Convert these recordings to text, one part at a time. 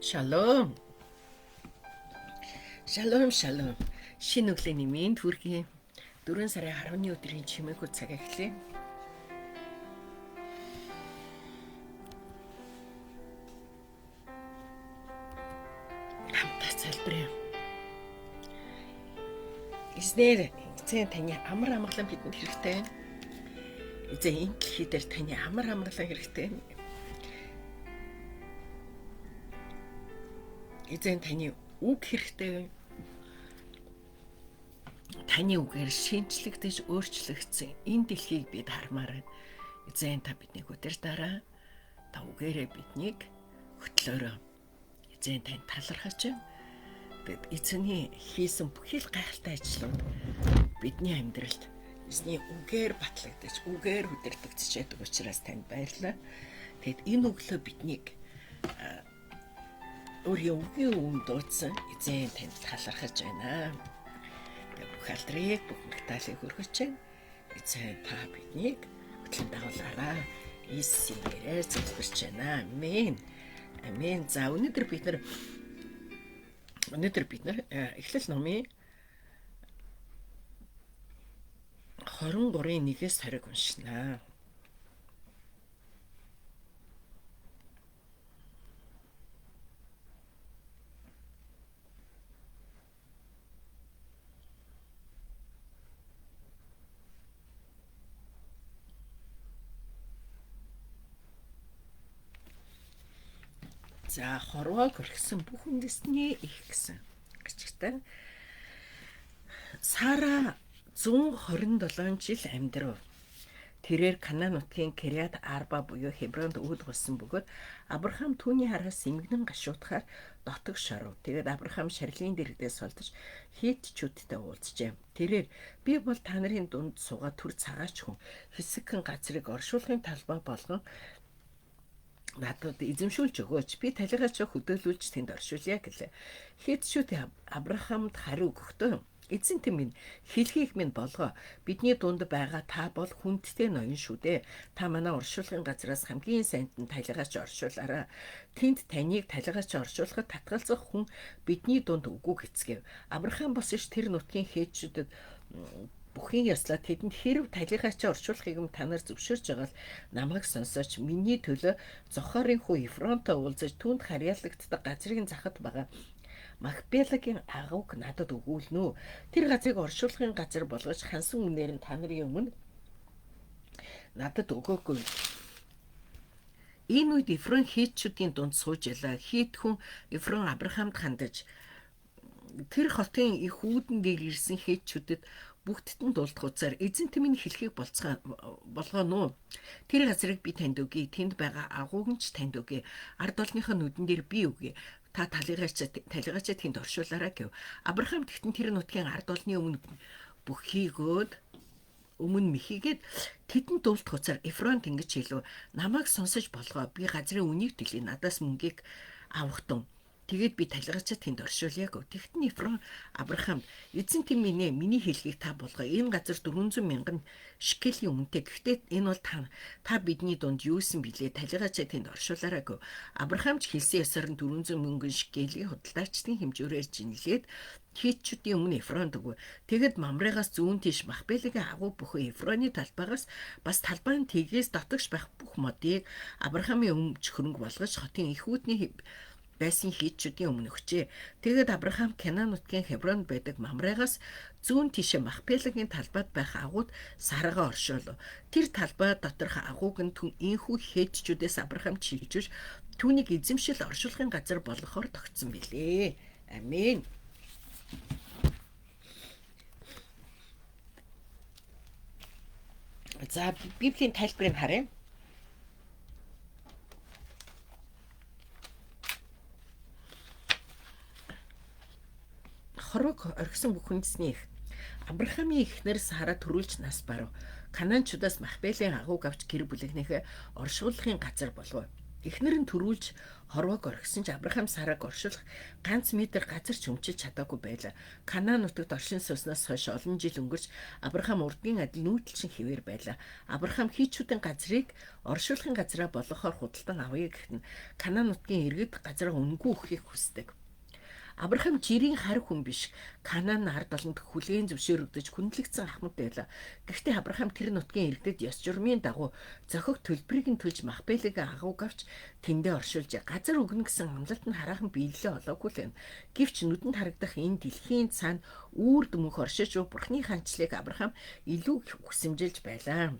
Шалом. Шалом, шалом. Шинэ өглөөний мэнд хүргэе. 4 сарын 10-ны өдрийн чимээгүй цаг эхлэе. Хамтаа залбирая. Эзнэр эзэн таны амар амгалан бидэнд хэрэгтэй. Эзэн энэ дэлхийдэр таны амар амгалан хэрэгтэй. Эзэн таны үг хэрэгтэй. Таны үгээр шинжлэгдэж өөрчлөгдсөн энэ дэлхийг бид хармаар байна. Эзэн та биднийг удирдаарай. Та үгээрээ биднийг хөтлөөрэй. Эзэн тань талархаж байна. Бид эзний хийсэн бүхий л гайхалтай ажлууд бидний амьдралд эзний үгээр батлагдаж, үгээр удирдагдж байдаг учраас танд баярлалаа. Тэгэд энэ өглөө биднийг өөрийн үгийн өмнө дуудсан эзэн танд талархаж байна. Бүх алдрыг, бүх магтаалыг өргөж байна. Эзэн та биднийг хөтлөн дагуулаарай. Иесийн нэрээр залбирч байна. Амен. Амен. За өнөөдөр бид нар Эхлэл номын 23-ын 1-ээс 20-ыг уншнаа. За хорвоог өргсөн бүх үндэсний их гэсэн гिचгтэй. Сара 127 жил амьдрав. Тэрээр Канаан нутгийн Кириат Арба буюу Хебронд үүд болсон бөгөөд Авраам түүний хараас эмгэнэн гашуутахаар дотог шоров. Тэгээд Авраам шарлын дэрэгдээс солдож Хиттчүүдтэй уулзжээ. Тэрээр би бол та нарын дунд суугаад түр цагаач хүн хэсэгхэн газрыг оршуулгын талбай болгон надад эзэмшүүлж өгөөч. Би талигаач хөдөөлүүлж тэнд оршуулъя гэлээ. Хиттчүүд Авраамд хариу өгөхдөө эзэн минь хэлхийг минь болгоо. Бидний дунд байгаа та бол хүндтэй ноён шүү дээ. Та манай оршуулгын газраас хамгийн сайнд нь талигаач оршуулаарай. Тэнд таныг талигаач оршуулахад татгалзах хүн бидний дунд үгүй гэцгээв. Авраам босч тэр нутгийн хээчүүдэд бүхий яслаа тэдэнд хэрв талигаач оршуулахыг та нар зөвшөөрж байгаа л намайг сонсооч. Миний төлөө Зохорын хүү Ефронтой уулзаж түүнд харьяалагддаг газрын захад байгаа Махпелагийн агууг надад өгүүлнэ. Тэр газрыг оршуулгын газар болгож хансан үнээр нь та нарын өмнө надад өгөөгүй. Энэ үед Ефрон Хиттчүүдийн дунд сууж ялаа. Хитт хүн Ефрон Авраамд хандаж тэр хотын их үүдэн дээр ирсэн Хиттчүүдэд бүгдд нь дуулдахуцаар эзэн минь хэлхийг болгоно. Тэр газрыг би танд өгье. Тэнд байгаа агууг нь ч танд өгье. Ард олныхоо нүдэн дээр би өгье. Та талигаач тэнд оршуулаарай гэв. Авраам тэгтэн тэр нутгийн ард олны өмнө михийгээд тэдэнд дуулдахуцаар Ефрон ингэж хэлв. Намайг сонсож болгоо. Би газрын үнийг төлье. Надаас мөнгийг авахтун. Тэгээд би талигаач тэнд оршуулъя гэв. Тэгтэн Ефрон Авраамд эзэн минь миний хэлхийг та болгоо. Энэ газар 400 мянган шекелийн үнэтэй. Гэхдээ энэ бол та бидний дунд юусэн билээ? Талигаач тэнд оршуулаарай гэв. Авраам ч хэлсэн ёсоор нь 400 мянган шекелийн худалдаачдын хэмжүүрээр жинлээд Хиттчүүдийн өмнө Ефронд өгв. Тэгэд мамрыгаас зүүн тийш Махпелагийн агуу бүхэн Ефроны талбайгаас бас талбайн тгээс дотогш байх бүх модыг Авраамын өмч хөрөнгө болгож хотын их үүдний байсан Хиттчүүдийн өмнө өгчээ. Тэгээд Авраам Канаан нутгийн Хебронд байдаг мамрыгаас зүүн тийш Махпелагийн талбайд байх агууд Сарагаа оршуулв. Тэр талбай доторх агууг нь энхүү Хиттчүүдээс Авраам чиглэж түүнийг эзэмшил оршуулгын газар болгохоор тогтсон билээ. Амен. За Библийн тайлбарыг харъя. Хорвог оргисон бүх үндэсний их. Авраамын эхнэр Сара төрүүлж нас барав. Канаанчуудаас Махпелийн агууг авч гэр бүлийнхээ оршуулгын газар болгов. Эхнэр нь төрүүлж хорвоог орхисон ч Авраам Сараг оршуулах ганц метр газар ч өмчилж чадаагүй байлаа. Канаан нутагт оршин сууснаас хойш олон жил өнгөрч Авраам урдгийн адил нүүдэлчин хിവэр байлаа. Авраам хийчүүдийн газрыг оршуулахын газраа болгохоор худалдан авъя гэхэд Канаан нутгийн иргэд газраа үнгүй өгөхийг хүсдэг. Авраам жирийн харь хүн биш. Канаан ард олонд хүлээн зөвшөөрөгдөж хүндлэгдсэн ахмад байлаа. Гэхдээ Авраам тэр нутгийн иргэдэд ёс журмын дагуу зохих төлбөрийг нь төлж Махпелийг агууг авч тэндээ оршуулж газар өгнө гэсэн амлалт нь хараахан биелэлээ олоогүй л байна. Гэвч нүдэнд харагдах энэ дэлхийн цаана үрд мөнх оршиж буй Бурхны хаанчлалыг Авраам илүү хүсэмжилж байлаа.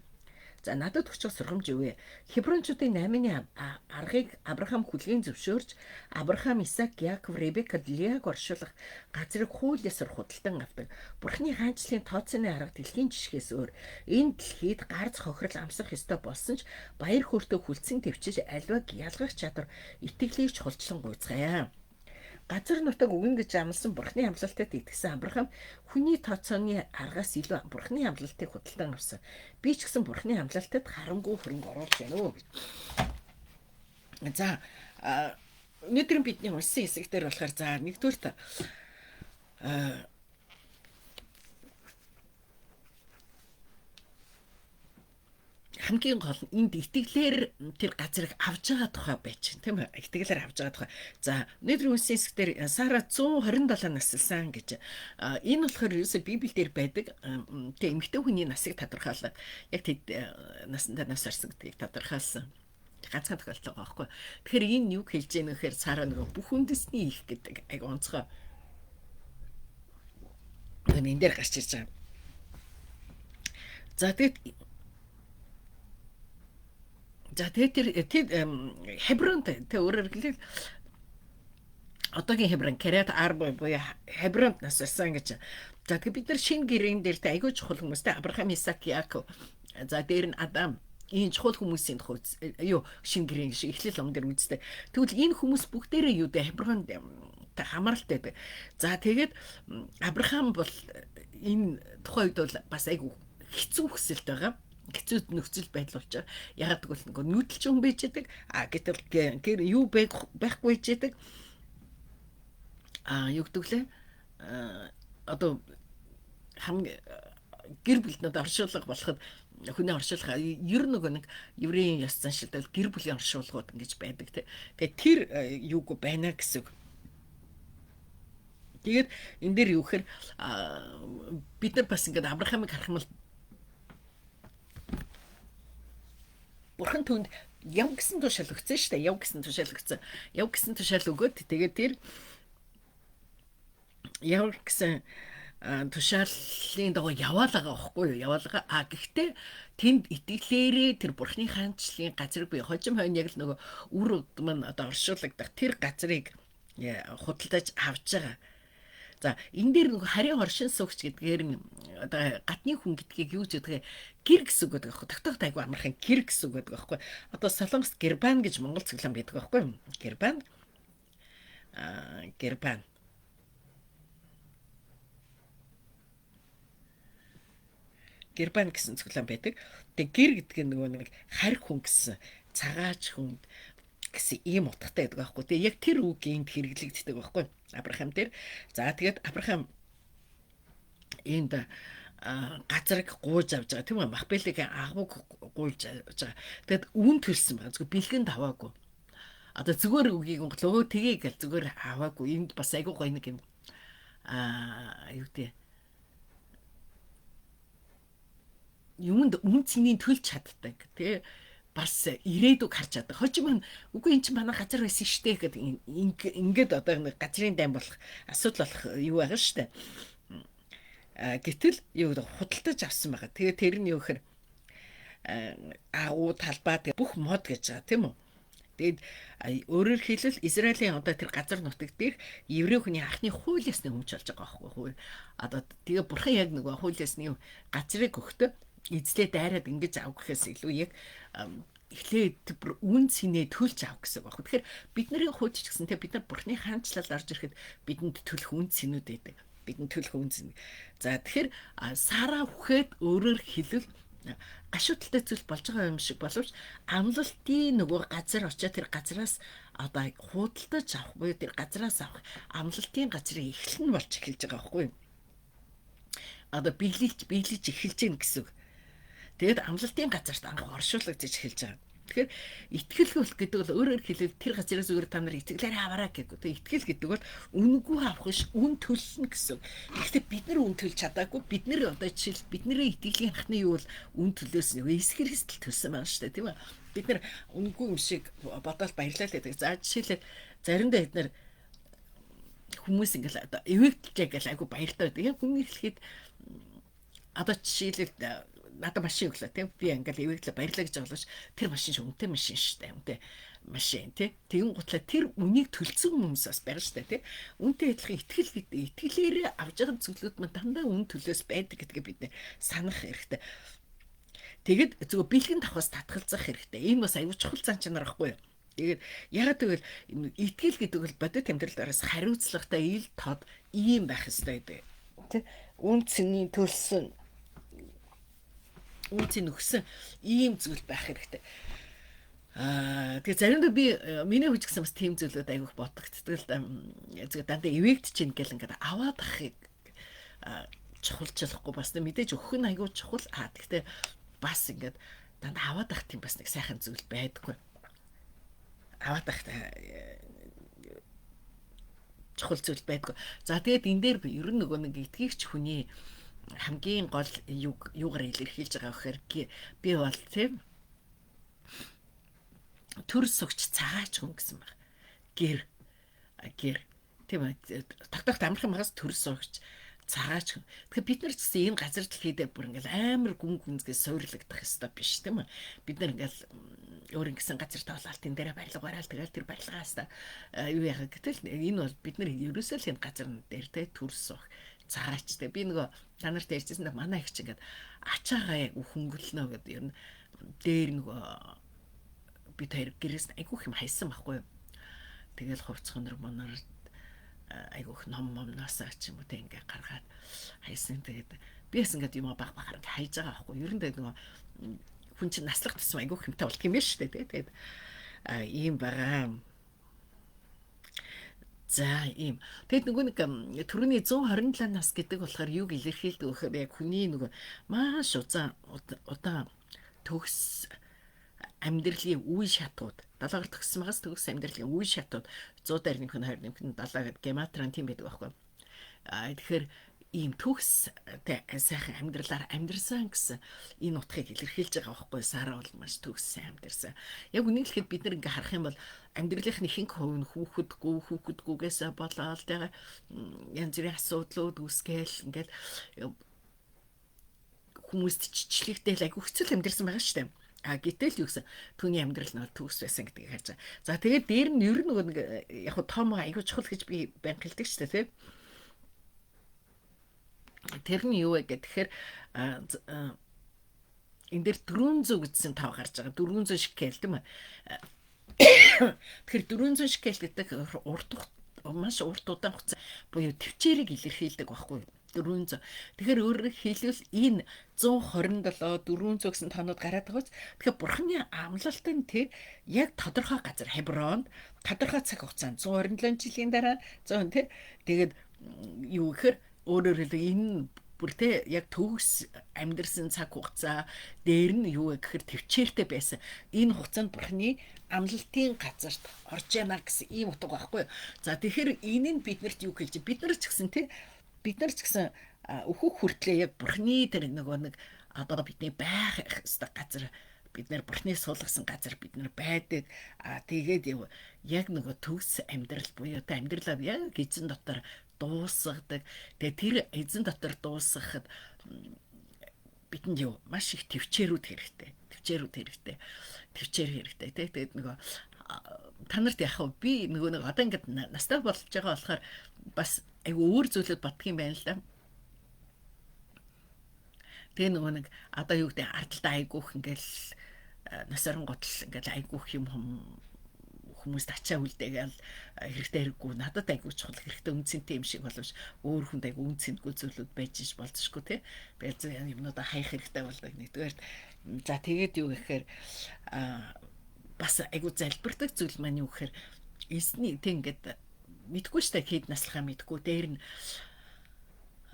За надад өчиг сургамж ивэ. Хебрончуудын 8-ны аргыг Авраам хүлээн зөвшөөрч Авраам, Исаак, Яаков, Ребека, Леаг оршуулах газрыг хуулиасаар худалдан авдаг. Бурхны хаанчлалын тооцооны арга дэлхийн жишгээс өөр энэ дэлхийд гарц хохирол амсах ёстой болсон ч баяр хөөртөө хүлцэн твчиж альваг ялгах чадвар итгэлийг чухалчлан гуйцгаая. Газар нутаг өгнө гэж амласан Бурхны амлалтад итгэсэн Авраам хүний тооцооны аргаас илүү Бурхны амлалтыг худалдан авсан. Би ч гэсэн Бурхны амлалтад харангүй хөрөнгө оруулж байна уу гэж. За өнөөдөр бидний уншсан хэсэг дээр болохоор за нэгдүгürt хамгийн гол нь энд итгэлээр тэр газрыг авж байгаа тухай байж тийм ээ, итгэлээр авж байгаа тухай. За өнөөдрийн үнсэн хэсгээр Сара 127 наслсан гэж энэ болохоор ерөөсөө Библиэлд байдаг тийм эмэгтэй хүний насыг тодорхойлоод яг тэд насандаа нас орсон гэдгийг тодорхойлсон ганцхан тохиолдол байгаа байхгүй. Тэгэхээр энэ юу хэлж яах вэ гэхээр Сара нөгөө бүх үндэсний их гэдэг аг онцгой энэ дээр гарч ирж байгаа. За тэгээд тэр Хебронд тэ өөрөөр хэлбэл одоогийн Хеброн Кирят Арба буюу Хебронд нас ирсэн гэж. За тэгээд бид нар шинэ гэрэн дээр тэ айгүй чухал хүмүүстэй Авраам, Исаак, Яаков. За дээр нь Адам энэ чухал хүмүүсийн хувьд шинэ гэрэн шиг эхлэл ном дээр үздэг. Тэгвэл энэ хүмүүс бүгдээрээ юу дээ Хебронд хамааралтай байдаг. За тэгээд Авраам бол энэ тухайн үед бол бас айгүй хэцүү хүсэлт байгаа. Хэцүү нөхцөл байдал учраас ягаад гэвэл нөгөө нүүдэлч хүн байж байдаг. Гэтэл гэр юу байхгүй байж байдаг. Юу гэдгэлээ одоо гэр бүлнүүд оршуулга болоход хүний оршуулга ер нь нэг еврейн ёс заншилд бол гэр бүлийн оршуулгууд ингэж байдаг те. Тэгээ тэр юуг байна гэсэн. Тэгээд энэ дээр юу гэхээр бид нар бас ингээд Авраамыг харах юм бол Бурхан түнд яв гэсэн тушаал өгсөн шүү дээ. Яв гэсэн тушаал өгөөд тэгээд тэр яв гэсэн тушаалын дагуу яваалгаа байхгүй юу? Яваалгаа. Гэхдээ тэнд итгэлээрээ тэр Бурхны хаанчлалын газрыг бий хожим хойно яг л нөгөө үр удам нь одоо оршуулгадах тэр газрыг худалдаж авч байгаа. За энэ дээр нөгөө харийн оршин суугч гэдгээр нь одоо гатны хүн гэдгийг юу гэдэг гэр гэсэн үг гэдэг аахгүй. Тогтоох айгу амархан гэр гэсэн үг гэдэг аахгүй. Одоо Солонгос гербан гэж монгол цэглэн байдаг аахгүй. Гербан гэсэн цэглэн байдаг. Тэгээ гэр гэдэг нь нөгөө нэг харь хүн гэсэн цагаач хүн гэсэн ийм утгатай байдаг аахгүй. Тэгээ яг тэр үг энд хэрэглэгддэг аахгүй. Авраам дээр. За тэгээд Авраам энд газрыг гууж авч байгаа тийм үү? Махпелийг агууг гуйж авч байгаа. Тэгэд үн төлсөн байгаа. Зүгээр бэлгэнд аваагүй. Одоо зүгээр үгийг онглоо тгийг гэл зүгээр аваагүй. Энд бас айгуу гоё нэг юм юу гэдэг юмд үн цэнийг төлж чаддаг тий бас ирээдүг харж чаддаг. Хожим үгүй эн чинь манай газар байсан штэ гэдэг ингээд одоо нэг газрын дайм болох асуудал болох юу байгаа штэ. Гэтэл юу худалдаж авсан байгаа. Тэгээ тэр нь юу гэхээр агуу талбай бүх мод гэж байгаа тийм үү. Тэгээд өөрөөр хэлбэл Израилийн одоо тэр газар нутаг дээр еврей хүний анхны хуулиас нэг өмч болж байгаа байхгүй. Одоо тэгээ бурхан яг нэг хуулиас нэг газрыг өгтөө эзлээ дайраад ингэж авах гэхээс илүү яг эхлээд үн цэнэ төлж авах гэсэн баг. Тэгэхээр бидний хувьд ч гэсэн бид нар бурхны хаанчлал орж ирэхэд бидэнд төлөх үн цэнүүд байдаг. Бидэнд төлөх үн цэн. За тэгэхээр Сара хүхэд өөрөөр хэлбэл гашуудлалтай зүйл болж байгаа юм шиг боловч амлалтын нөгөө газар очиад тэр газраас одоо худалдаж авах буюу тэр газраас авах амлалтын газрын эхлэл нь болж эхэлж байгаа байхгүй юу? Одоо биелэж эхэлж гин гэсэн үг. Тэгээд амлалтын газарт анх оршуулгадж эхэлж байгаа. Тэгэхээр итгэл гэдэг бол өөрөөр хэлбэл тэр газраас өөр та нар итгэлээрээ аваарай гэдэг. Тэгээд итгэл гэдэг бол үнгүй авах биш, үн төлнө гэсэн. Гэхдээ бид нар үн төлж чадаагүй. Бид нар одоо жишээл бидний итгэлийн анхны юу бол үн төлөөс Есүс Христэл төлсөн байна шүү дээ, тийм үү? Бид нар үнгүй юм шиг бодоод баярлалаа гэдэг. За жишээлээ заримдаа бид нар хүмүүс ингээл одоо эвэгдэлтэй гэл айгу баяртай байдаг. Яг хүн хэлэхэд одоо жишээлбэл надад машин өглөө тийм би ингээл эвэглээ баярлаа гэж байгаа л тэр машин ш үнэтэй машин шүү дээ үнэтэй машин тийм тэгэн гутлаа тэр үнийг төлцсөн хүмүүс бас байгаа шүү дээ тийм үнэтэй адилхан итгэл гэдэг итгэлээрээ авж байгаа зүйлүүд маань дандаа үн төлөөс байдаг гэдгээ бид санах хэрэгтэй. Тэгэд зөв бэлгэн давхаас татгалзах хэрэгтэй. Энэ бас аюул чухал зан чанар ахгүй юу? Тэгээд ягаад гэвэл итгэл гэдэг бол бодит амьдралаараас хариуцлагатай ил тод ийм байх ёстой гэдэг тийм үн цэний төлсөн үнцэн өгсөн ийм зүйл байх хэрэгтэй. Тэгээ заримдаа би миний хүч гэсэн бас тийм зүйлүүд айгүйх бодогддаг л да. Зөв дандаа эвэгдэж чинь гэл ингээд аваад ахыг чухалчлахгүй бас мэдээж өгөх нь айгүй чухал. Гэхдээ бас ингээд дандаа аваад ах тийм бас нэг сайхан зүйл байдаггүй. Аваад ах чухал зүйл байдаггүй. За тэгээд энэ дээр ер нь нөгөө нэг итгэгч хүний хамгийн гол юугаар илэрхийлж байгаа вэхээр би бол тийм төр согч цагаач хүн гэсэн баг. Гэр тийм тогтоох амархан магаас төр согч цагаач хүн. Тэгэхээр бид нар ч гэсэн энэ газар дэлхийдээ бүр ингээл амар гүн гүнзгээс суурлагдах ёстой биш тийм үү? Бид нар ингээл өөр ингэсэн газар тавлалтын дээр барилга бараал тэгэл тэр барилгаас юу яах гэтэл энэ бол бид нар ерөөсөө л энэ газар дээр тэ төр суух цагаачтай. Би нөгөө та нарт ярьжсэн манай их ч ингээд ачаагаа яг хөнгөлнө гэдэг ер нь дээр нөгөө би тэр гэрээс айгүйх юм хайсан байхгүй юу. Тэгэл хувцхан нар монор айгүйх номноосаа ч юм уу тэг ингээд гаргаад хайсан. Тэгээд би бас ингээд юм баг багаар ингээд хайж байгаа байхгүй юу. Ер нь нөгөө хүн чинь наслах тусам айгүйх юмтай болт юм биш үү дээ. Тэгээд ийм байгаа. За ийм. Тэгэд нөгөө нэг түрүүний 127 нас гэдэг болохоор юг илэрхийлдэг вэ гэхээр яг хүний нөгөө маш удаан төгс амьдралын үе шатууд 70-аар төгссөн магаас төгс амьдралын үе шатууд 100 дээр 120 70 гэдэг гематран тийм байдаг байхгүй. Тэгэхээр ийм төгс сайхан амьдралаар амьдрсан гэсэн энэ утгыг илэрхийлж байгаа байхгүй. Сара бол маш төгссөн амьдрсан. Яг үнийг хэлэхэд бид нар ингээ харах юм бол амьдралын ихэнх хувь нь хүүхэдгүйгээсээ болоод тэгээ янз бүрийн асуудлууд үүсгээл ингээл хүмүүст чичлэгтэй л айгүй хэцүү амьдрсан байгаа шүү дээ. Гэтэл юу гэсэн түүний амьдрал нь төгс байсан гэдгийг харж байгаа. За тэгээд дээр нь ер нь нэг яг том айгүй чухал гэж би баян хэлдэг шүү дээ тийм. Тэр нь юу вэ гэхээр энэ дээр 400 гэдсэн тав гарч байгаа. 400 шкел тийм үү? Тэгэхээр 400 шкел гэдэг маш урт удаан хугацаа буюу төвчээрийг илэрхийлдэг байхгүй юу? 400. Тэгэхээр өөрөөр хэлбэл энэ 127 400 гэсэн тоонууд гараад байгаа. Тэгэхээр бурхны амлалт нь тэр яг тодорхой газар Хебронд тодорхой цаг хугацаанд 127 жилийн дараа 100 тий. Тэгээд юу гэхээр өөрөөр хэлбэл энэ бүр тэ яг төгс амьдрсан цаг хугацаа дээр нь юу гэхээр төвчээртэй байсан. Энэ хугацаанд бурхны амлалтын газарт орж яана гэсэн ийм утга байхгүй. За тэгэхээр энэ нь биднэрт юу хэлж бид нар ч гэсэн тий бид нар ч гэсэн өөхөх хүртлээ яг бурхны тэр нэг одоо бидний байх ёстой газар бид нар бурхны суулгасан газар бид нар байдаг. Тэгээд яг нөгөө төгс амьдрал буюу тэ амьдралаа яг эзэн дотор дуусгадаг. Тэгээ тэр эзэн дотор дуусгахад бидэнд юу маш их төвчээрүүд хэрэгтэй. Төвчээр хэрэгтэй. Тэгээд нөгөө та нарт яг би нөгөө нэг одоо ингээд настай болж байгаа болохоор бас айгүй өөр зүйлүүд боддог юм байна л да. Тэгээ нөгөө нэг одоо юу гэдэг ардталтаа айгүйх ингээл нас оронготл ингээл айгүйх юм хүмүүст ачаа үлдээгээл хэрэгтэй хэрэггүй надад айгүй чухал хэрэгтэй үнцэнтэй юм шиг боловч өөр хүнд айгүй үнцэнгүй зүйлүүд байж болзошгүй тий. Тэгээд юмнуудаа хаях хэрэгтэй болдог нэгдүгээр. За тэгээд юу гэхээр бас айгүй залбирдаг зүйл маань юу гэхээр эсний тэг ингээд мэдгүй штэ хэд наслахаа мэдгүй дээр нь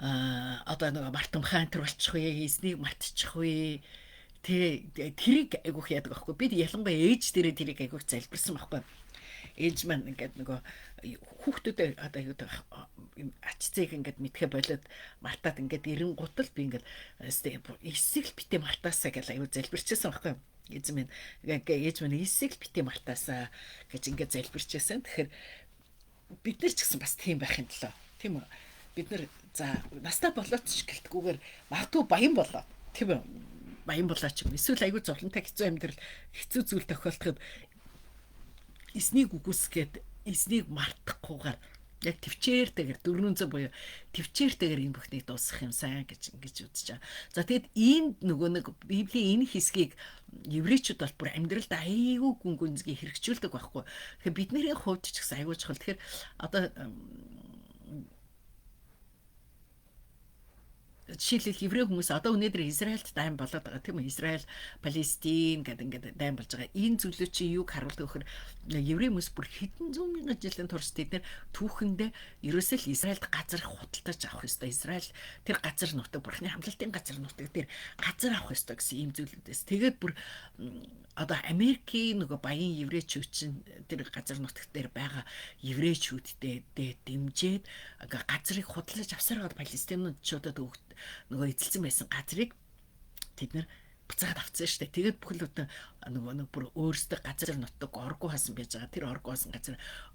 одоо нэг мартамхаан төр болчих вэ эснийг мартчих вэ тэрийг айгүйх яадаг байхгүй бид ялангуяа ээж дээрээ тэрийг айгүйх залбирсан байхгүй ээж маань ингээд нөгөө хүүхдүүдээ одоо юу гэдэг ачцыг ингээд мэдхэ болоод мартаад ингээд эрен гутал би ингээд эсийг л битээ мартаасаа гэж айгүй залбирчээсэн байхгүй ээж минь эсийг л битээ мартаасаа гэж ингээд залбирчээсэн тэгэхээр бид нар ч гэсэн бас тийм байхын тулд тийм үү бид нар за настай болоод ч гэлтгүүгээр магадгүй баян болоо тийм үү баян болооч юм эсвэл айгүй зовлонтой хэцүү амьдрал хэцүү зүйл тохиолдоход эснийг үгүйсгээд эснийг мартахгүйгээр яг төвчээртэйгээр 400 буюу төвчээртэйгээр энэ бүхнийг дуусгах юмсан гэж ингэж үзэж байгаа. За тэгэд энэ нөгөө нэг Библийн энэ хэсгийг еврейчүүд бол бүр амьдралд айгүй гүн гүнзгий хэрэгжүүлдэг байхгүй. Тэгэхээр бидний хувьд ч гэсэн айгүй чухал. Тэгэхээр одоо жишээлбэл еврей хүмүүс одоо өнөөдөр Израильд дайм болоод байгаа тийм үү Израиль Палестин гэдэг ингээд дайм болж байгаа энэ зүйлүүд чи юуг харуулдаг вэхээр еврей хүмүүс бүр хэдэн зуун мянган жилийн турш тэд нэр түүхэндээ ерөөсөө л Израильд газар худалдаж авах ёстой Израиль тэр газар нутаг бурхны хамлалтын газар нутаг тэр газар авах ёстой гэсэн ийм зүйлүүдээс тэгээд бүр одоо Америкийн нөгөө баян еврейчүүд чинь тэр газар нутагт дээр байгаа еврейчүүдтэй дэмжиж газрыг худалдаж авсаар байгаа палестинчуудад нөгөө эзэлсэн байсан газрыг тэд нэр буцаад авцсан шүү дээ. Тэгээд бүхэл нөгөө бүр өөрсдөө газар нутаг оргуу хасан байж байгаа. Тэр оргуу хасан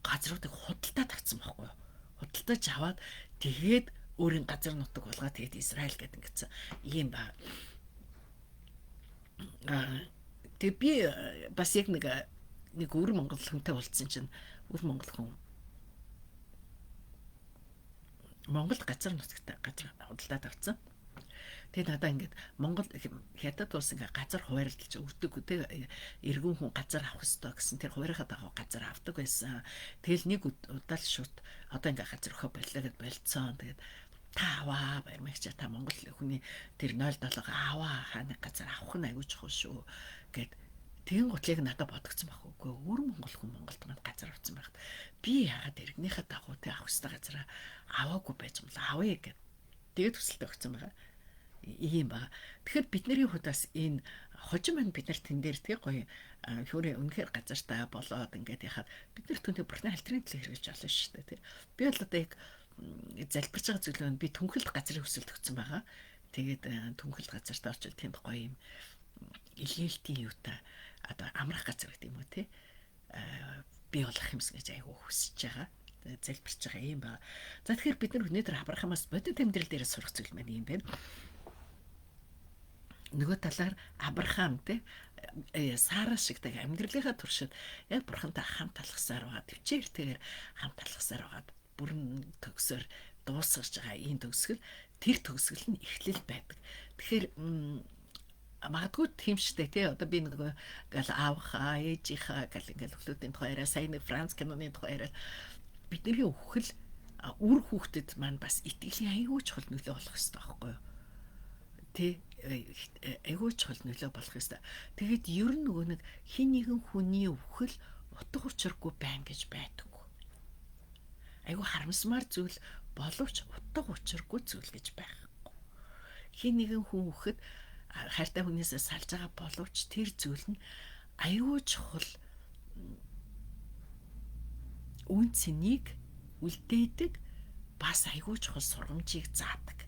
газруудыг худалдаад авцсан байхгүй юу? Худалдаж аваад тэгээд өөрийн газар нутаг болгоод тэгээд Израиль гэдэг ингэсэн ийм ба. Тэг би бас яг нэг өр Монгол хүнтэй уулзсан чинь өр Монгол хүн Монголд газар нутагтай газар худалдаад авцсан. Тэгээд надаа ингээд Монгол хятад улс ингээд газар хуваарлаж өгдөг үү эргэн хүн газар авах ёстой гэсэн тэр хуваарийнхаа дагуу газар авдаг байсан. Тэгэл нэг удаал шууд одоо ингээд газар өгөх боллоо гэд болцсон. Тэгээд та аваа баримагч та Монгол хүний тэр 07-г аваа хаана газар авах нь аягүй чухал шүү гэд тэгэн готлыг надад бодогцсон баг. Үгүй өөр Монгол хүн Монголд газар авсан байхад би яагаад иргэнийхээ дагуу тэ авах ёстой газараа аваагүй байж юм л авъя гэд тэгээд төсөлтөй өгсөн байгаа. Ийм ба. Тэгэхээр бидний худаас энэ хожим маань бид нар тэн дээр тэг гоё хөрөө үнэхээр газартаа болоод ингээд яхад бид нар түүний бурхны хальтрын төлөө хэрэгжилж олно шүү дээ тий. Би бол одоо яг залбирч байгаа зүйлөө би түнхэлд газрын өсөлт өгсөн байгаа. Тэгээд түнхэлд газартаа очил тэнд гоё юм илгээлтийн юутай одоо амрах газар гэдэг юм уу тий. Би болох юмс гэж айгуу хүсэж байгаа. Залбирч байгаа юм ба. За тэгэхээр бид нар өнөөдөр Авраамаас бодит амьдрал дээр сурах зүйл маань юм байна. Нөгөө талаар Авраам те Сара шиг тэг амьдралынхаа туршид яг бурхантай хамт алхасаар байгаа төвчээртэйгээр хамт алхасаар байгаа бүрэн төгсөөр дуусгаж байгаа энэ төгсгөл тэр төгсгөл нь эхлэл байдаг. Тэгэхээр магадгүй тэмштэй тий одоо би нэг гал аавхаа ээжийнхаа гал ингээл хөлөөдийн тухайраа сайн нэг Франц киноны тухайраа бидний өхөл үр хүүхдэд маань бас итгэлийн аягүй чухал нөлөө болох хэрэгтэй байхгүй юу тий аягүй чухал нөлөө болох ёстой. Тэгээд ер нь нөгөө нэг хин нэгэн хүний өвхөл утга учиргүй байна гэж байдаггүй. Аягүй харамсмаар зүйл боловч утга учиргүй зүйл гэж байхгүй. Хин нэгэн хүн өвхөд хайртай хүнээсээ салж байгаа боловч тэр зүйл нь аягүй чухал үн цэнийг үлдээдэг бас аягүй чухал сургамжийг заадаг.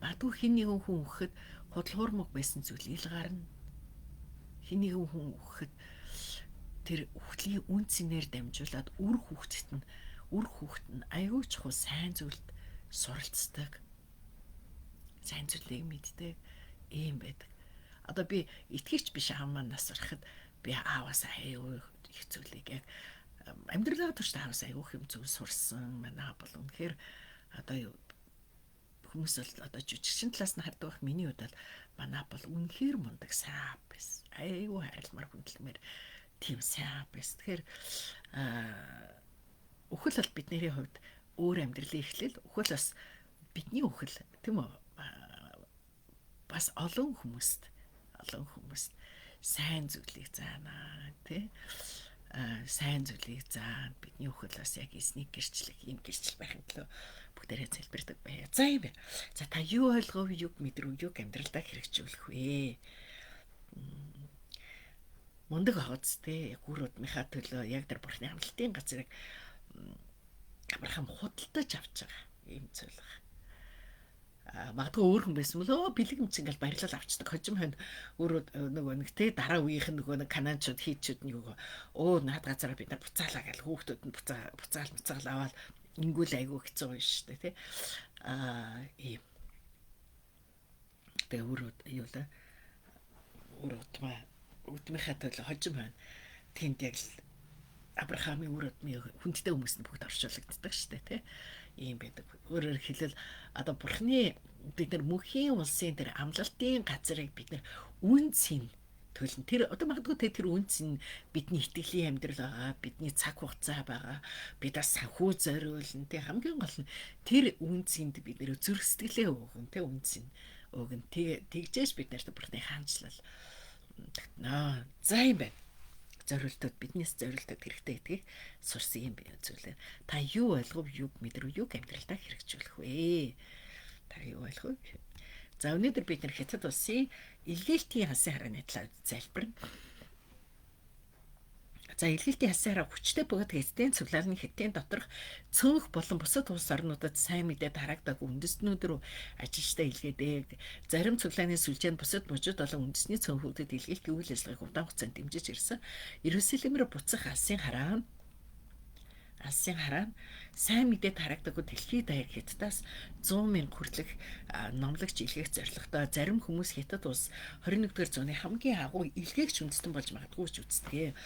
Магадгүй хин нэгэн хүн өгөхөд худлуурмаг байсан зүйл ил гарна. Хин нэгэн хүн өгөхөд тэр өхлийн үн цэнээр дамжуулаад үр хүүхдэд нь аягүй чухал сайн зүйлд суралцдаг. Сайн зүйлийг мэддэг ийм байдаг. Одоо би итгэгч биш аав маань нас барахад би ааваас аягүй их зүйлийг яг амьдралаа турш ааваас аягүй юм зүйл сурсан. Манай бол үнэхээр одоо хүмүүс бол одоо жүжигчин талаас нь хардаг байх. Миний хувьд бол манай бол үнэхээр мундаг сайн байсан. Айгүй хайрламар хүндэлмээр тийм сайн байс. Тэгэхээр үхэл бол бидний хувьд өөр амьдралын эхлэл, үхэл бас бидний үхэл тийм үү? Бас олон хүмүүст сайн зүйлийг заана тий. Сайн зүйлийг заана. Бидний үхэл бас яг эснийг гэрчлэх, ийм гэрчил байхын тулд бүгдээрээ залбирдаг бай. За юм бэ. За та юу ойлгов, юг мэдрв, юг амьдралдаа хэрэгжүүлэх вэ? Мундаг хооц тий. Гүр удмынхаа төлөө яг тэр бурхны амлалтын газрыг Авраам худалдаж авч байгаа ийм зүйл байна. Магадгүй өөр хүн байсан бол бэлэг мч ингээл барилал авчдаг. Хожим хойно өөрөө нөгөө нэг те дараа үеийнх нь нөгөө нэг канаанчууд хийчүүд нөгөө наад газараа бид нар буцаалаа гэл хүүхдүүд нь буцаал аваад ингүүл айгүй хэцүү юм шүү дээ те. Ийм. Тэгээ өөрөө юу л өдмийнхаа төлөө хожим хойно тэнд яг л Авраамын үрдмийн хүндтэй хүмүүс нь бүгд оршуулгддаг шүү дээ тий. Ийм байдаг. Өөрөөр хэлбэл одоо бурхны бид нар мөнхийн улсын тэр амлалтын газрыг бид нар үнцэн төлн тэр одоо магадгүй тэр үнцэн бидний итгэлийн амьдрал байгаа, бидний цаг хугацаа байгаа. Бид бас санхүү зориулна тий. Хамгийн гол нь тэр үнцэнд бид нэр зүрх сэтгэлээ өгөн тий үнцэн өгөн тэгжээж бид нарт бурхны хаанчлал. За юм байна. Зорилтод биднээс зорилтод хэрэгтэй гэдгийг сурсан юм байна зүйлээ. Та юу ойлгов, юг мэдрэв, юг амьдралдаа хэрэгжүүлэх вэ? Та юу ойлгов? За өнөөдөр бид нэр Хятад улсын илгээлтийн алсын харааны талаар залбирна. За илгээлтийн алсын хараа хүчтэй бөгөөд эзэн цуглаалны Хятадын доторх цөөнх болон бусад улс орнуудад сайн мэдээд хараагдаг үндэстнүүд рүү ажилчдаа илгээдэг. Зарим цуглааны сүлжээнд бусад мужид болон үндэсний цөөнхүүдэд илгээх үйл ажиллагааг удаан хугацаанд дэмжиж ирсэн. Иерусалим руу буцах алсын хараа сайн мэдээд харагддаг дэлхийд даяар Хятадаас 100,000 хүрлэх номлогч илгээх зорилготой. Зарим хүмүүс Хятад улс 21-р зууны хамгийн агуу илгээгч үндэстэн болж магадгүй ч үздэг.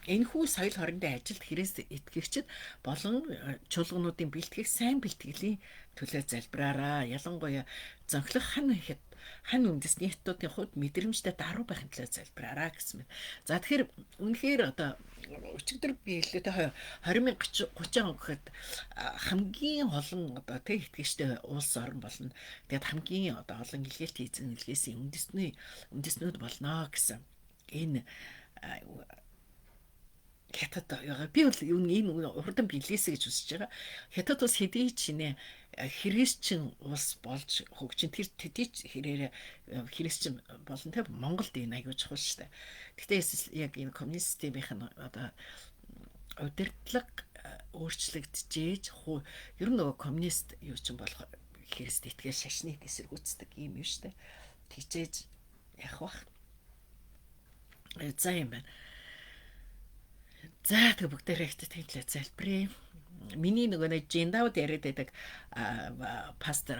Энэхүү соёл хоорондын ажилд хэрэгс итгэгчид болон чуулгануудын бэлтгэх сайн бэлтгэлийн төлөө залбираараа. Ялангуяа зөнхлөх хань үндэсний хятадуудын хувьд мэдрэмжтэй даруй байхын төлөө залбираараа гэсэн мэт. За тэгэхээр үнэхээр одоо өчигдөр би хэллээ 20,030 он гэхэд хамгийн олон одоо тэг итгэгчтэй улс орн болно. Тэгээд хамгийн одоо олон илгээлт хийсэн илгээсэн үндэстнүүд болно гэсэн энэ Хятад би бол энэ урдан билээсэ гэж үзэж байгаа. Хятад бас хэдий ч нэ христчин улс болж хөгжин тэр тэдий хэрээр христчин болон тэ Монголд энэ аягүй чухал шүү дээ. Гэхдээ яг энэ коммунист системийнх нь одоо удирдлага өөрчлөгдөж ер нь нөгөө коммунист юу ч юм болох христ итгэл шашныг эсэргүүцдэг юм шүү дээ. Тэгжээж явах бах. За юм байна. За тэг бүгдээрээ хэлээ залбирая. Миний нөгөө нэг Жиндавд яриад байдаг пастор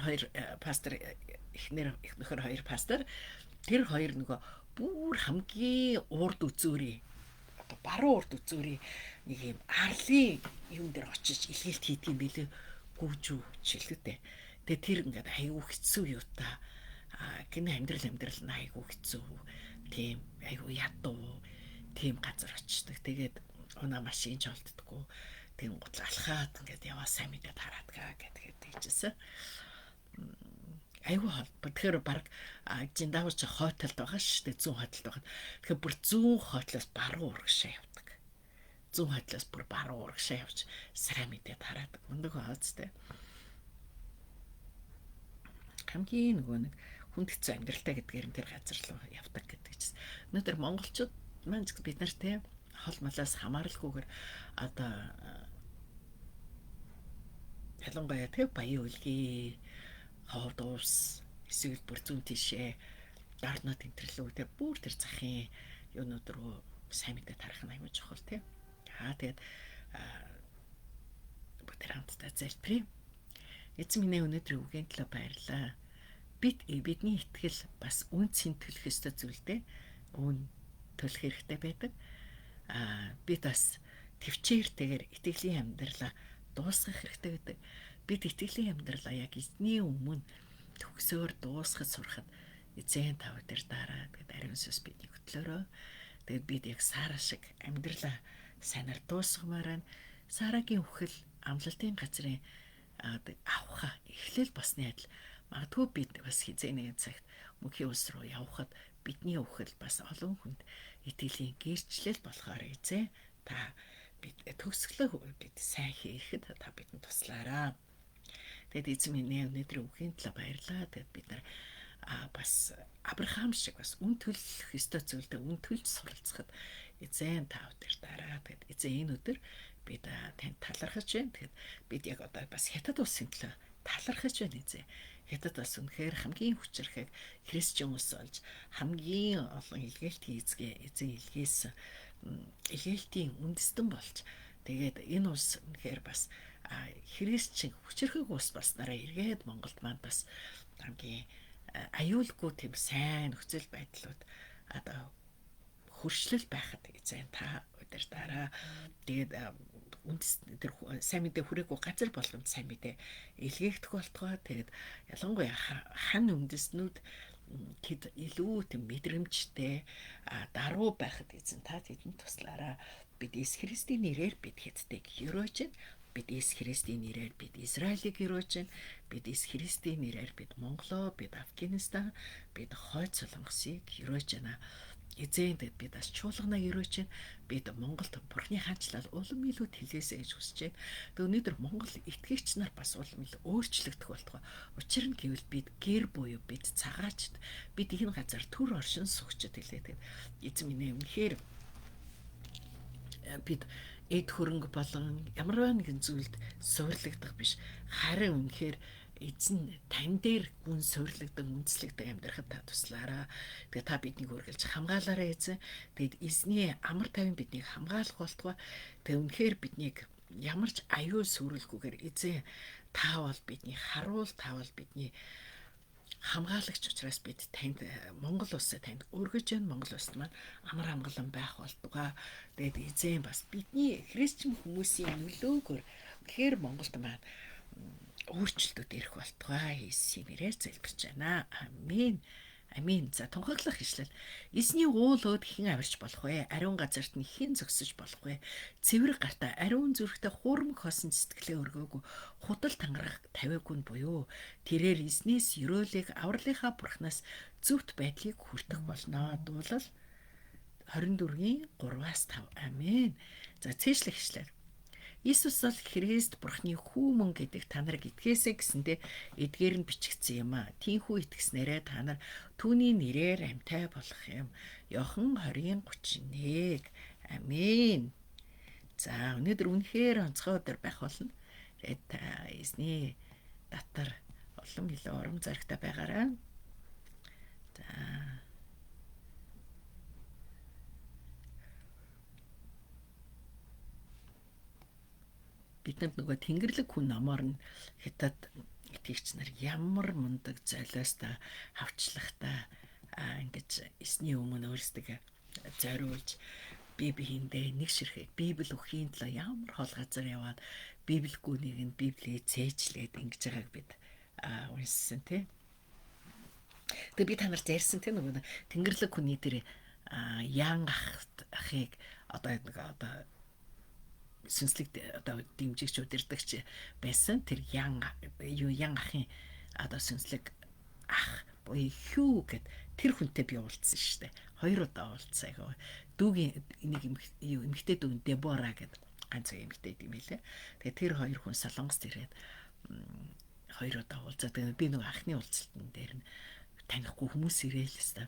эхнэр хоёр пастор тэр хоёр нөгөө бүр хамгийн урд үзүүрийн одоо баруун урд үзүүрийн нэг юм арлын юм дээр очиж илгээлт хийдэг юм билээ гүүжүү шилдэгтэй. Тэгээ тэр ингээд айгүй хэцүү юу та гинэ амьдрал нь айгүй хэцүү тийм айгүй ядуу тийм газар очдог. Тэгээд унаа машин ч олддоггүй. Тийм гутал алхаад ингээд яваа сайн мэдээд хараадгаа гэдэг хэлжсэн. Айгүй холбоо. Тэгэхээр баг Жиндавч хойтолд байгаа шүү дээ. 100 хойтолд байгаа. Тэгэхээр бүр 100 хойтлоос баруун урагшаа явдаг. 100 хойтлоос бүр баруун урагшаа явж сайн мэдээд хараадаг. Мундаг хаацтай. Хамгийн нөгөө нэг хүнд хэцүү амьдралтай гэдгээр нь тэр газар руу явдаг гэдэг чинь. Өнөөдөр монголчууд маань бид нар те хол малаас хамааралгүйгээр одоо ялангуяа тэг баян үлгий ховд уус эсвэл бүр зүүн тишээ дарнаа тэмдэрлүү тэг бүр тэр захын юунууд руу сайн мэдээд харах нь аюул чухал тэг. Тэгээд бүгд хамтдаа залбирая. Эзэн минь өнөөдрийн үгийн төлөө баярлалаа. Бидний итгэл бас үнцийн төлөх ёстой зүйлдээ үн төлөх хэрэгтэй байдаг. Бид бас төвчээртэйгээр итгэлийн амьдралаа дуусгах хэрэгтэй гэдэг. Бид итгэлийн амьдралаа яг эзний өмнө төгсөөр дуусгаж сурахад эзэн тав дээр дараа тэгээд ариун сүнс бидний хөтлөөрөө Тэгээд бид яг Сара шиг амьдралаа санаар дуусгамаар байна. Сарагийн үхэл амлалтын газрын авах эхлэл босны адил магадгүй бид бас хизээ нэгэн цагт мөнхийн улс руу явхад бидний үхэл бас олон хүнд итгэлийн гэрчлэл болохоор эзэн та бид төгсгөлөө бид сайн хийхэд та бидэнд туслаарай. Тэгэд эзэн минь өнөөдөр үгийн талаа баярлаа. Тэгэд бид нар бас Авраам шиг бас үн төлөх ёстой зүйлдээ үн төлж суралцахад эзэн та удирдаарай. Тэгэд эзэн энэ өдөр бид танд талархаж байна. Тэгэд бид яг одоо бас хятад улсын төлөө талархаж байна эзэн. Хятад бас үнэхээр хамгийн хүчрэхэг христчэн улс болж хамгийн олон илгээлтийн эзэн илгээсэн илгээлтийн үндэстэн болж тэгээд энэ улс үнэхээр бас христчэн хүчрэхэг улс болснараа эргээд Монголд маань бас хамгийн аюулгүй тийм сайн нөхцөл байдлууд одоо хөршлөл байхад эзэн та удирдаарай. Тэгээд тэр сайн мэдээ хүрээгүй газар болгонд сайн мэдээ илгээгдэх болтугай. Тэгээд ялангуяа хан үндэстнүүд тэд илүү тийм мэдрэмжтэй даруй байхад эзэн та тэдэнд туслаарай. Бид Иесус Христийн нэрээр бид Хятадыг ерөөж байна. Бид Иесус Христийн нэрээр бид Израилийг ерөөж байна. Бид Иесус Христийн нэрээр бид Монголоо, бид Афганистан, бид Хойд Солонгосыг ерөөж байна. Эзэн бид бас чуулганаа ерөөж байна. Бид Монголд Бурхны хаанчлал улам илүү тэлээсэй гэж хүсэж байна. Тэгээ өнөөдөр Монгол итгэгч нар бас улам илүү өөрчлөгдөх болтугай. Учир нь гэвэл бид гэр буюу бид цагаачд бид энэ газар төр оршин суугчд хэлээд эзэн минь үнэхээр бид эд хөрөнгө болон ямар нэгэн зүйлд суурлагдах биш. Харин үнэхээр эзэн тань дээр гүн суурлагдсан үндэслэгдэг амьдрахад та туслаарай. Тэгээ та биднийг үргэлж хамгаалаарай эзэн. Тэгэд эзний амар тайван биднийг хамгаалах болтугай. Тэгээ үнэхээр биднийг ямар ч аюул сүрэлгүйгээр эзэн та бол бидний харуул, та бол бидний хамгаалагч учраас бид танд Монгол улсаа танд өргөж байна. Монгол улсад маань амар амгалан байх болтугай. Тэгээд эзэн бас бидний христчэн хүмүүсийн нөлөөгөөр тэгэхээр Монголд маань өөрчлөлтүүд ирэх болтугай. Иесийн нэрээр залбирч байна. Амин. Амин. За тунхаглах ишлэл. Эзний уулууд хэн авирч болох вэ? Ариун газарт нь хэн зогсож болох вэ? Цэвэр гартаа ариун зүрхтэй хуурмаг хосон сэтгэлээ өргөөгүй худал тангараг тавиагүй нь буюу тэрээр эзнээс ёроолыг авралынхаа бурхнаас зөвхт байдлыг хүртэх болно. Дуулал 24-ийн 3-5. Амин. За цээжлэх ишлэл. Иесус бол Христ Бурхны хүү мөн гэдэг та нарыг итгэхээсэ гэсэндээ эдгээр нь бичигдсэн юм а. Тийнхүү итгэснээрээ та нар түүний нэрээр амьтай болох юм. Иохан 20:31. Амин. За өнөөдөр үнэхээр онцгой өдөр байх болно. Тэгээд та эзний дотор улам илүү урам зоригтой байгаарай. За бидэнд нөгөө Тэнгэрлэг хүн номоор нь хятад итгэгч нар ямар мундаг золиостой хавчлагтай ингэж эсний өмнө өөрсдөө зориулж биеиндээ нэг ширхэг Библи өхийн талаа ямар хол газар яваад Библигүй нэг нь Библийг цээжлээд ингэж байгааг бид уншсан тий. Тэгээ би та нарт ярьсан тий нөгөө Тэнгэрлэг хүний тэр ян ахыг одоо сүнслэг одоо дэмжигч удирдагч байсан тэр ян ахын одоо сүнслэг ах буюу хүү гэд тэр хүнтэй би уулзсан шүү дээ. 2 удаа уулзсан. Дүүгийн нэг эмэгтэй дүү Дебора гэд ганц эмэгтэй юм билээ. Тэгээ тэр 2 хүн Солонгост ирээд 2 удаа уулзаад би нэг ахны уулзалтан дээр нь танихгүй хүмүүс ирээл л та.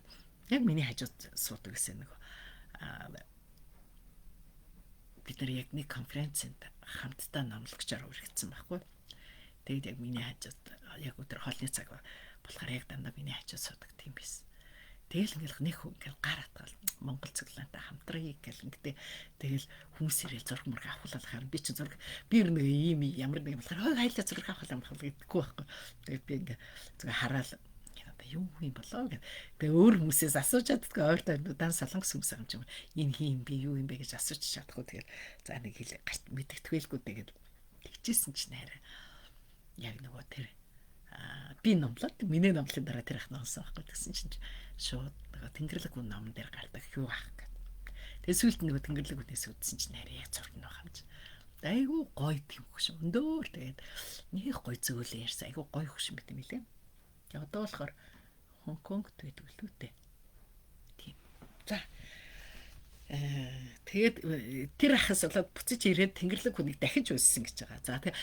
Яг миний хажууд суудаг гэсэн нэг бид нар яг нэг конференцэнд хамтдаа номлогчоор үргэлжсэн байхгүй. Тэгэд яг миний хажууд яг өдөр хоолны цаг болохоор яг дандаа миний хажууд суудаг тийм байсан. Тэгэл ингээл нэг хүн ингээл гар атгал Монгол цэглэнтэй хамтрая гэл ингээд тэгэл хүмүүс ирэл зураг мураг авахлал харин би чи зураг би нэг ийм ямар нэг болохоор хайлаа зураг авахлаа юм гэдэггүй байхгүй. Тэгээд би ингээ зүгээр хараал юу юм болоо гэх. Тэгээ өөр хүмүүсээс асууж чаддгүй ойртой дан солонгос хүмүүс юм чинь энэ хин би юу юм бэ гэж асууж чадахгүй. Тэгээд за нэг хэл гарт мэддэхтгэлгүй тэгээд тэгжсэн чинь хараа яг нөгөө тэр би номлоод миний номлохын дараа тэр ахнаас авахгүй гэсэн чинь шууд нөгөө Тэнгэрлэг хүн номон дээр гардаг юу ах гэв. Тэгээ сүүлд нөгөө тэнгэрлэг хүнээс үдсэн чинь арай зурна байгаа юм чи. Айгу гоё тийм хөш өндөр тэгээд нэг гоё зөөлөө ярьсан. Айгу гоё хөш юм билээ. Тэгээ одоо болохоор Хонконгт байдаг л үү дээ. Тийм. За тэгээд тэр ахаас болоод буцаж ирээд тэнгэрлэг хүнийг дахиж үлссэн гэж байгаа. За тэгээ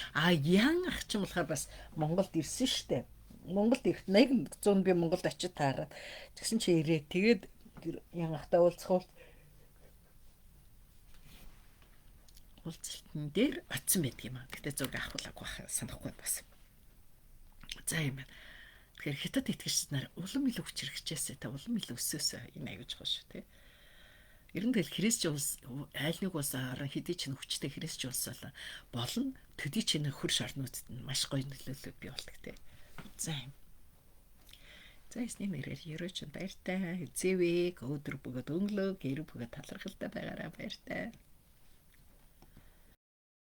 ян ах ч юм болохоор бас Монголд ирсэн штэ. Монголд ирэх 1800 би Монголд очиж таараад тэгсэн чи ирээ. Тэгээд ян ахтай уулзалтын дээр очсон байдаг юм аа. Гэтэ зураг авахлаагүй санахгүй бас. За юм байна. Тэгэхээр хятад итгэгчид нар улам илүү хүч хэрэгжээсээ та улам илүү өсөөсөө энэ аюулж байгаа шүү тий. Ер нь тэгэл христч улс айл нэг улсаар хэдий ч хүчтэй христч улс болон төдий ч хөрш орнуудад нь маш гоё нөлөөлөл бий болдог тий. За юм. За эсний мэрээр ерөөч баяртай. Зэвэг өдөр бөгөөд өнгөлөө гэр бүгэ талархалтай байгаараа баяртай.